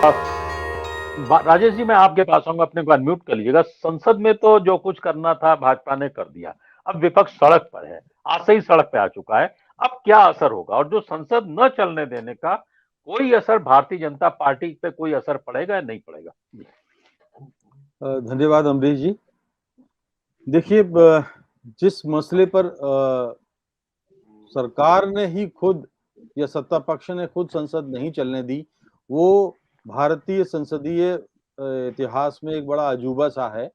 राजेश जी, मैं आपके पास आऊंगा, अपने को अनम्यूट कर लीजिएगा। संसद में तो जो कुछ करना था भाजपा ने कर दिया, अब विपक्ष सड़क पर है, आज से ही सड़क पे आ चुका है। अब क्या असर होगा, और जो संसद न चलने देने का कोई असर भारतीय जनता पार्टी पे कोई असर पड़ेगा या नहीं पड़ेगा? धन्यवाद अमरीश जी। देखिए, जिस मसले पर सरकार ने ही खुद या सत्ता पक्ष ने खुद संसद नहीं चलने दी, वो भारतीय संसदीय इतिहास में एक बड़ा अजूबा सा है।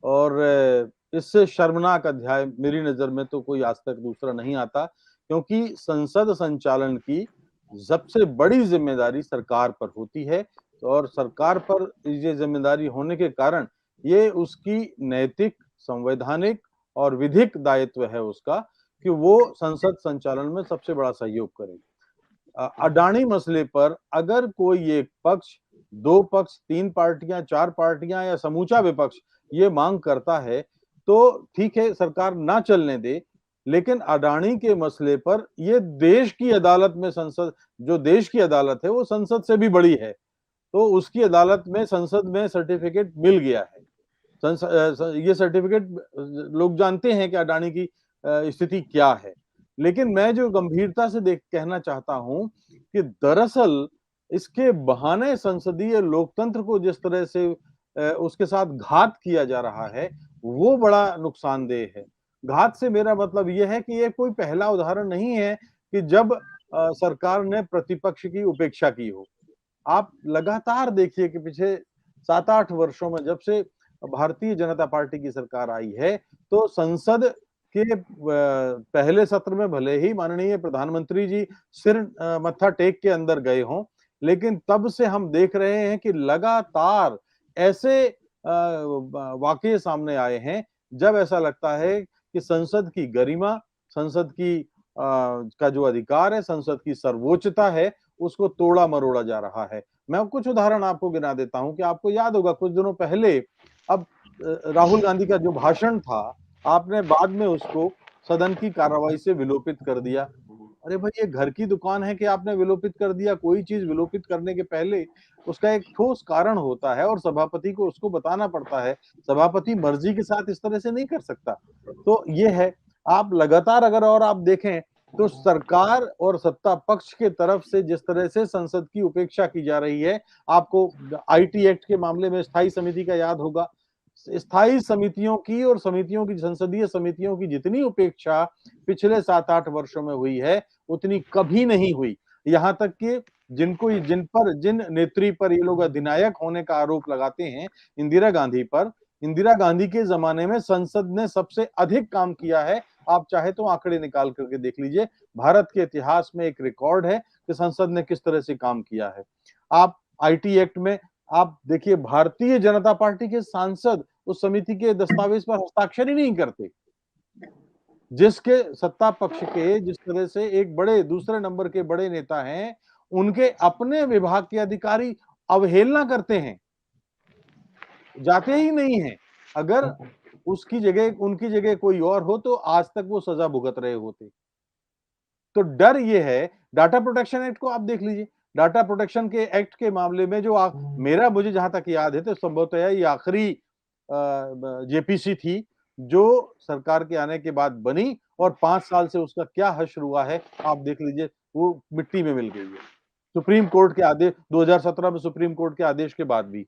और इससे शर्मनाक अध्याय मेरी नजर में तो कोई आज तक दूसरा नहीं आता, क्योंकि संसद संचालन की सबसे बड़ी जिम्मेदारी सरकार पर होती है। और सरकार पर ये जिम्मेदारी होने के कारण ये उसकी नैतिक, संवैधानिक और विधिक दायित्व है उसका कि वो संसद संचालन में सबसे बड़ा सहयोग करे। अडानी मसले पर अगर कोई एक पक्ष, दो पक्ष, तीन पार्टियां, चार पार्टियां या समूचा विपक्ष ये मांग करता है तो ठीक है, सरकार ना चलने दे। लेकिन अडानी के मसले पर ये देश की अदालत में, संसद जो देश की अदालत है वो संसद से भी बड़ी है, तो उसकी अदालत में, संसद में सर्टिफिकेट मिल गया है। ये सर्टिफिकेट लोग जानते हैं कि अडानी की स्थिति क्या है। लेकिन मैं जो गंभीरता से देख कहना चाहता हूं कि दरअसल इसके बहाने संसदीय लोकतंत्र को जिस तरह से उसके साथ घात किया जा रहा है वो बड़ा नुकसानदेह है। घात से मेरा मतलब यह है कि ये कोई पहला उदाहरण नहीं है कि जब सरकार ने प्रतिपक्ष की उपेक्षा की हो। आप लगातार देखिए कि पिछले 7-8 वर्षों में जब से भारतीय जनता पार्टी की सरकार आई है तो संसद के पहले सत्र में भले ही माननीय प्रधानमंत्री जी सिर मत्था टेक के अंदर गए हों, लेकिन तब से हम देख रहे हैं कि लगातार ऐसे वाकये सामने आए हैं जब ऐसा लगता है कि संसद की गरिमा, संसद की का जो अधिकार है, संसद की सर्वोच्चता है, उसको तोड़ा मरोड़ा जा रहा है। मैं कुछ उदाहरण आपको गिना देता हूं कि आपको याद होगा कुछ दिनों पहले, अब राहुल गांधी का जो भाषण था, आपने बाद में उसको सदन की कार्रवाई से विलोपित कर दिया। अरे भाई, ये घर की दुकान है कि आपने विलोपित कर दिया? कोई चीज विलोपित करने के पहले उसका एक ठोस कारण होता है और सभापति को उसको बताना पड़ता है। सभापति मर्जी के साथ इस तरह से नहीं कर सकता। तो ये है, आप लगातार अगर और आप देखें तो सरकार और सत्ता पक्ष के तरफ से जिस तरह से संसद की उपेक्षा की जा रही है, आपको आईटी एक्ट के मामले में स्थायी समिति का याद होगा। स्थायी समितियों की और समितियों की, संसदीय समितियों की जितनी उपेक्षा पिछले 7-8 वर्षों में हुई है उतनी कभी नहीं हुई। यहां तक कि जिन नेत्री पर ये लोग अधिनायक होने का आरोप लगाते हैं, इंदिरा गांधी पर, इंदिरा गांधी के जमाने में संसद ने सबसे अधिक काम किया है। आप चाहे तो आंकड़े निकाल करके देख लीजिए, भारत के इतिहास में एक रिकॉर्ड है कि संसद ने किस तरह से काम किया है। आप आईटी एक्ट में आप देखिए, भारतीय जनता पार्टी के सांसद उस समिति के दस्तावेज पर हस्ताक्षर ही नहीं करते। जिसके सत्ता पक्ष के जिस तरह से एक बड़े दूसरे नंबर के बड़े नेता हैं, उनके अपने विभाग के अधिकारी अवहेलना करते हैं, जाते ही नहीं है। अगर उसकी जगह, उनकी जगह कोई और हो तो आज तक वो सजा भुगत रहे होते। तो डर ये है, डाटा प्रोटेक्शन एक्ट को आप देख लीजिए। डाटा प्रोटेक्शन के एक्ट के मामले में जो मेरा, मुझे जहां तक याद है तो संभवतः ये आखिरी जेपीसी थी जो सरकार के आने के बाद बनी, और 5 साल से उसका क्या हश्र हुआ है आप देख लीजिए, वो मिट्टी में मिल गई है। सुप्रीम कोर्ट के आदेश, 2017 में सुप्रीम कोर्ट के आदेश के बाद भी।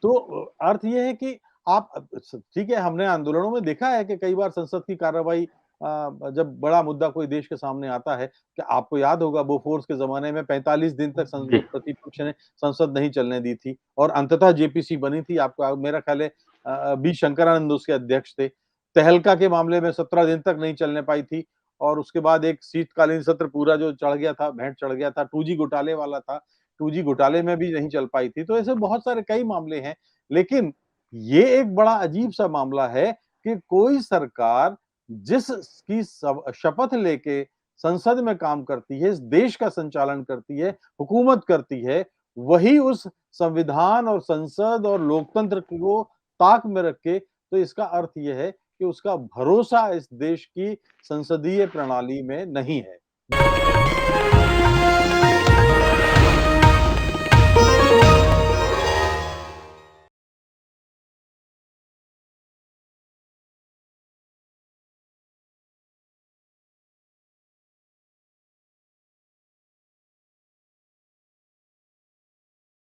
तो अर्थ ये है कि आप, ठीक है, हमने आंदोलनों में देखा है कि कई बार संसद की कार्रवाई, जब बड़ा मुद्दा कोई देश के सामने आता है, कि आपको याद होगा बोफोर्स के जमाने में 45 दिन तक जी। प्रतिपक्ष ने संसद नहीं चलने दी थी और अंततः जेपीसी बनी थी। आपको मेरा ख्याल है बी शंकरानंद उसके अध्यक्ष थे। तहलका के मामले में 17 दिन तक नहीं चलने पाई थी, और उसके बाद एक शीतकालीन सत्र पूरा जो चढ़ गया था, भेंट चढ़ गया था, 2G घोटाले वाला था, 2G घोटाले में भी नहीं चल पाई थी। तो ऐसे बहुत सारे कई मामले हैं। लेकिन ये एक बड़ा अजीब सा मामला है कि कोई सरकार जिसकी शपथ लेके संसद में काम करती है, इस देश का संचालन करती है, हुकूमत करती है, वही उस संविधान और संसद और लोकतंत्र को ताक में रख के, तो इसका अर्थ यह है कि उसका भरोसा इस देश की संसदीय प्रणाली में नहीं है।